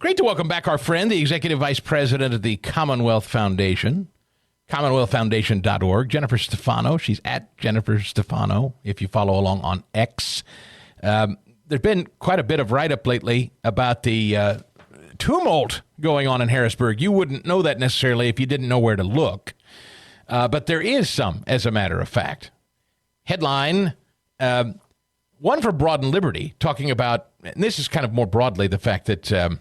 Great to welcome back our friend, the Executive Vice President of the Commonwealth Foundation, commonwealthfoundation.org, Jennifer Stefano. She's at Jennifer Stefano, if you follow along on X. There's been quite a bit of write-up lately about the tumult going on in Harrisburg. You wouldn't know that necessarily if you didn't know where to look. But there is some, as a matter of fact. Headline, one for Broad and Liberty, talking about, and this is kind of more broadly, the fact that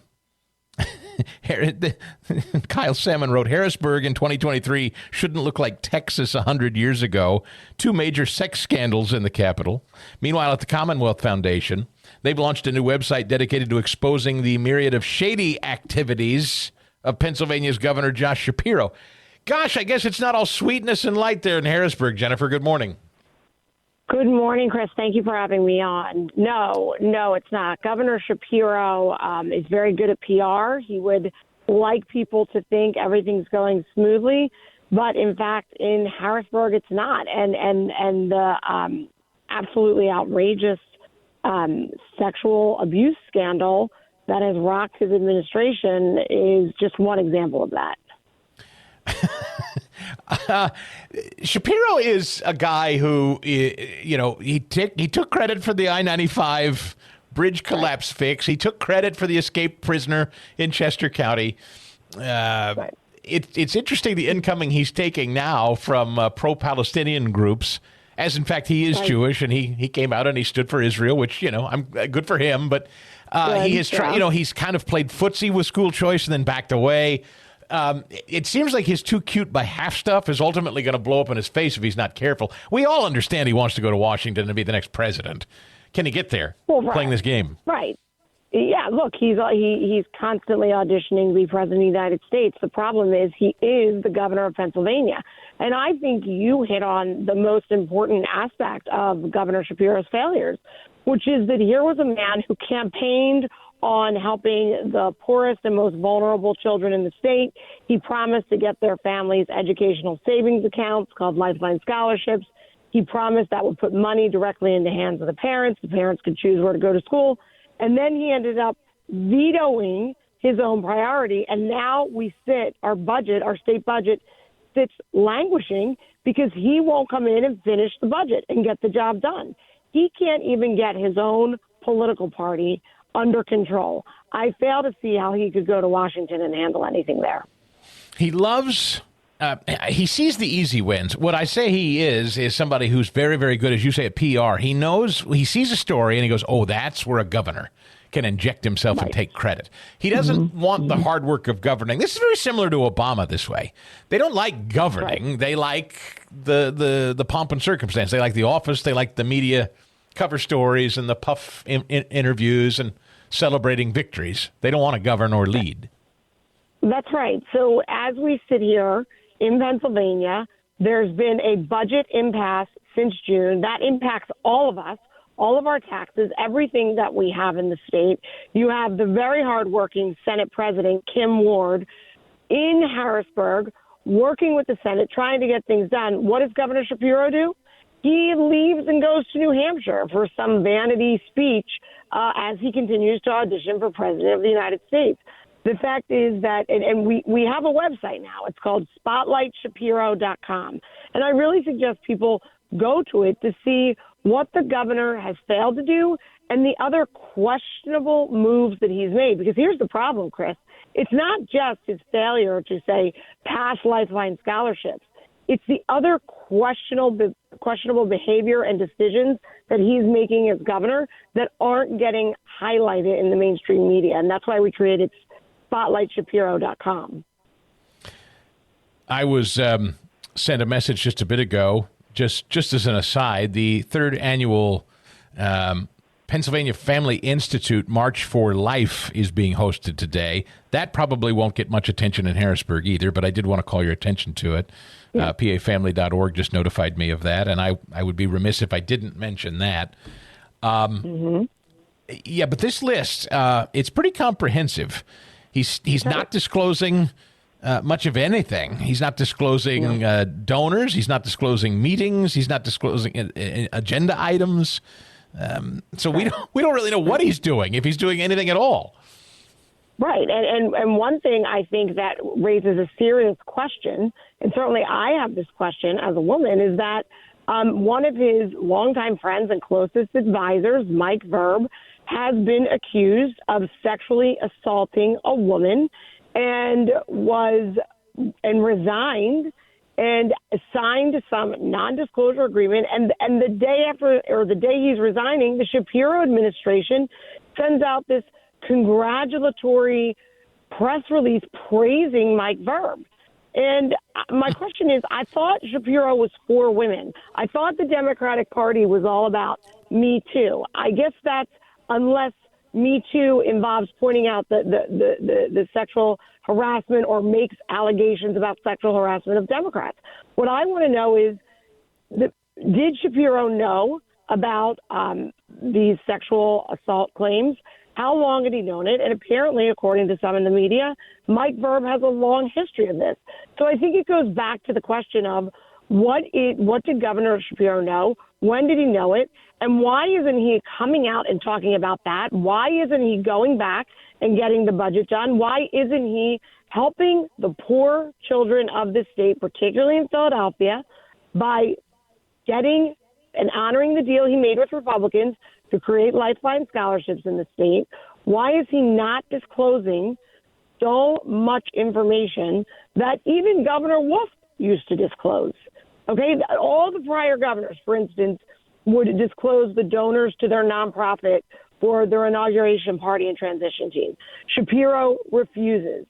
Kyle Salmon wrote, Harrisburg in 2023 shouldn't look like Texas 100 years ago. 2 major sex scandals in the capital. Meanwhile, at the Commonwealth Foundation, they've launched a new website dedicated to exposing the myriad of shady activities of Pennsylvania's Governor Josh Shapiro. Gosh, I guess it's not all sweetness and light there in Harrisburg. Jennifer, good morning. Good morning, Chris. Thank you for having me on. No, it's not. Governor Shapiro is very good at PR. He would like people to think everything's going smoothly, but in fact, in Harrisburg, it's not. And the absolutely outrageous sexual abuse scandal that has rocked his administration is just one example of that. Shapiro is a guy who, he took credit for the I-95 bridge collapse fix. He took credit for the escaped prisoner in Chester County. It's interesting the incoming he's taking now from pro-Palestinian groups, as in fact he is Jewish, and he came out and he stood for Israel, which, I'm good for him. But he has tried, he's kind of played footsie with school choice and then backed away. It seems like his too cute by half stuff is ultimately going to blow up in his face if he's not careful. We all understand he wants to go to Washington and be the next president. Can he get there playing this game? Right. Yeah, look, he's constantly auditioning to be president of the United States. The problem is he is the governor of Pennsylvania. And I think you hit on the most important aspect of Governor Shapiro's failures, which is that here was a man who campaigned on helping the poorest and most vulnerable children in the state. He promised to get their families educational savings accounts called Lifeline Scholarships. He promised that would put money directly in the hands of the parents. The parents could choose where to go to school. And then he ended up vetoing his own priority. And now our state budget sits languishing because he won't come in and finish the budget and get the job done. He can't even get his own political party under control. I fail to see how he could go to Washington and handle anything there. He loves, he sees the easy wins. What I say he is somebody who's very, very good, as you say, at PR. He sees a story and he goes, oh, that's where a governor can inject himself and take credit. He doesn't want the hard work of governing. This is very similar to Obama this way. They don't like governing. Right. They like the pomp and circumstance. They like the office. They like the media cover stories and the puff interviews and celebrating victories. They don't want to govern or lead. That's right. So as we sit here in Pennsylvania, there's been a budget impasse since June. That impacts all of us, all of our taxes, everything that we have in the state. You have the very hardworking Senate President, Kim Ward, in Harrisburg, working with the Senate, trying to get things done. What does Governor Shapiro do? He leaves and goes to New Hampshire for some vanity speech as he continues to audition for president of the United States. The fact is that, and we have a website now. It's called SpotlightShapiro.com. And I really suggest people go to it to see what the governor has failed to do and the other questionable moves that he's made. Because here's the problem, Chris. It's not just his failure to, say, pass Lifeline scholarships. It's the other questionable behavior and decisions that he's making as governor that aren't getting highlighted in the mainstream media. And that's why we created SpotlightShapiro.com. I was sent a message just a bit ago, just as an aside, the third annual Pennsylvania Family Institute March for Life is being hosted today. That probably won't get much attention in Harrisburg either, but I did want to call your attention to it. Yeah. PAFamily.org just notified me of that, and I would be remiss if I didn't mention that. Yeah, but this list, it's pretty comprehensive. He's not disclosing much of anything. He's not disclosing donors. He's not disclosing meetings. He's not disclosing agenda items. So we don't really know what he's doing, if he's doing anything at all. Right. And one thing I think that raises a serious question, and certainly I have this question as a woman, is that one of his longtime friends and closest advisors, Mike Verb, has been accused of sexually assaulting a woman and resigned and signed some non-disclosure agreement. And the day after, or the day he's resigning, the Shapiro administration sends out this congratulatory press release praising Mike Verb. And my question is, I thought Shapiro was for women. I thought the Democratic Party was all about Me Too. I guess that's unless Me Too involves pointing out the sexual harassment or makes allegations about sexual harassment of Democrats. What I want to know is, did Shapiro know about these sexual assault claims? How long had he known it? And apparently, according to some in the media, Mike Verb has a long history of this. So I think it goes back to the question of what did Governor Shapiro know? When did he know it? And why isn't he coming out and talking about that? Why isn't he going back and getting the budget done? Why isn't he helping the poor children of this state, particularly in Philadelphia, by getting and honoring the deal he made with Republicans to create lifeline scholarships in the state? Why is he not disclosing so much information that even Governor Wolf used to disclose? Okay, all the prior governors, for instance, would disclose the donors to their nonprofit for their inauguration party and transition team. Shapiro refuses.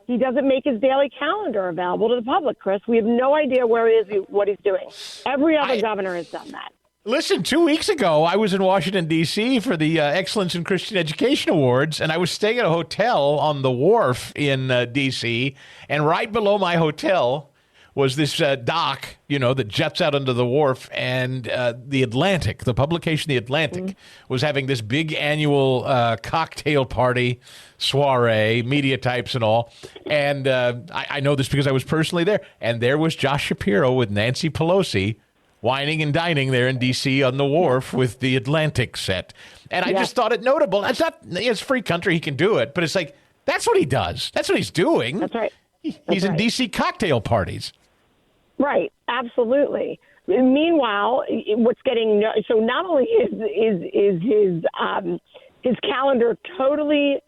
He doesn't make his daily calendar available to the public, Chris. We have no idea where he is, what he's doing. Every other governor has done that. Listen, 2 weeks ago, I was in Washington, D.C. for the Excellence in Christian Education Awards, and I was staying at a hotel on the wharf in D.C., and right below my hotel was this dock, that juts out onto the wharf, and the Atlantic, the publication The Atlantic, was having this big annual cocktail party, soiree, media types and all. And I know this because I was personally there. And there was Josh Shapiro with Nancy Pelosi whining and dining there in D.C. on the wharf with The Atlantic set. And I just thought it notable. It's a free country, he can do it. But it's like, that's what he does. That's what he's doing. That's right. He's in D.C. cocktail parties. Right, absolutely. Meanwhile, what's getting so not only is his calendar totally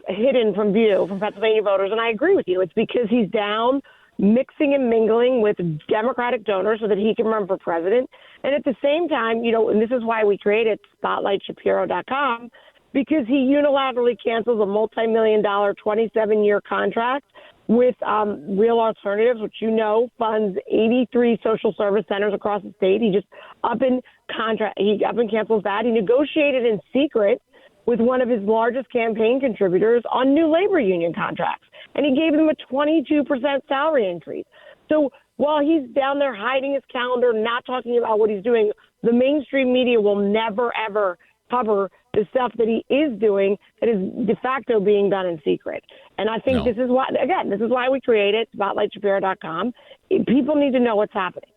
hidden from view from Pennsylvania voters, and I agree with you. It's because he's down mixing and mingling with Democratic donors so that he can run for president. And at the same time, and this is why we created SpotlightShapiro.com, because he unilaterally cancels a multi-million-dollar 27-year contract with Real Alternatives, which funds 83 social service centers across the state. He just up and cancels that. He negotiated in secret with one of his largest campaign contributors on new labor union contracts, and he gave them a 22% salary increase. So while he's down there hiding his calendar, not talking about what he's doing, the mainstream media will never, ever cover the stuff that he is doing that is de facto being done in secret. And I think this is why we created SpotlightShapiro.com. People need to know what's happening.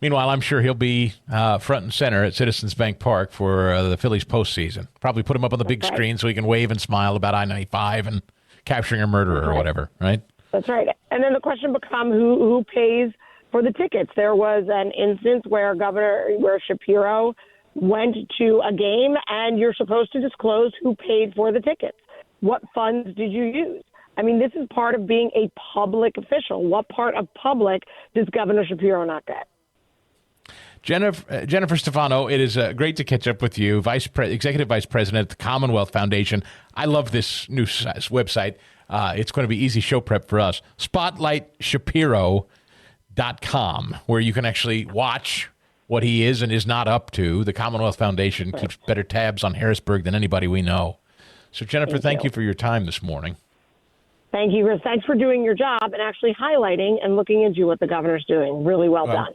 Meanwhile, I'm sure he'll be front and center at Citizens Bank Park for the Phillies postseason. Probably put him up on the big screen so he can wave and smile about I-95 and capturing a murderer or whatever, right? That's right. And then the question becomes who pays for the tickets. There was an instance where Shapiro went to a game, and you're supposed to disclose who paid for the tickets. What funds did you use? I mean, this is part of being a public official. What part of public does Governor Shapiro not get? Jennifer Stefano, it is great to catch up with you, Executive Vice President at the Commonwealth Foundation. I love this new website. It's going to be easy show prep for us. SpotlightShapiro.com, where you can actually watch what he is and is not up to. The Commonwealth Foundation keeps better tabs on Harrisburg than anybody we know. So, Jennifer, thank you for your time this morning. Thank you, Chris. Thanks for doing your job and actually highlighting and looking into what the governor's doing. Really well done.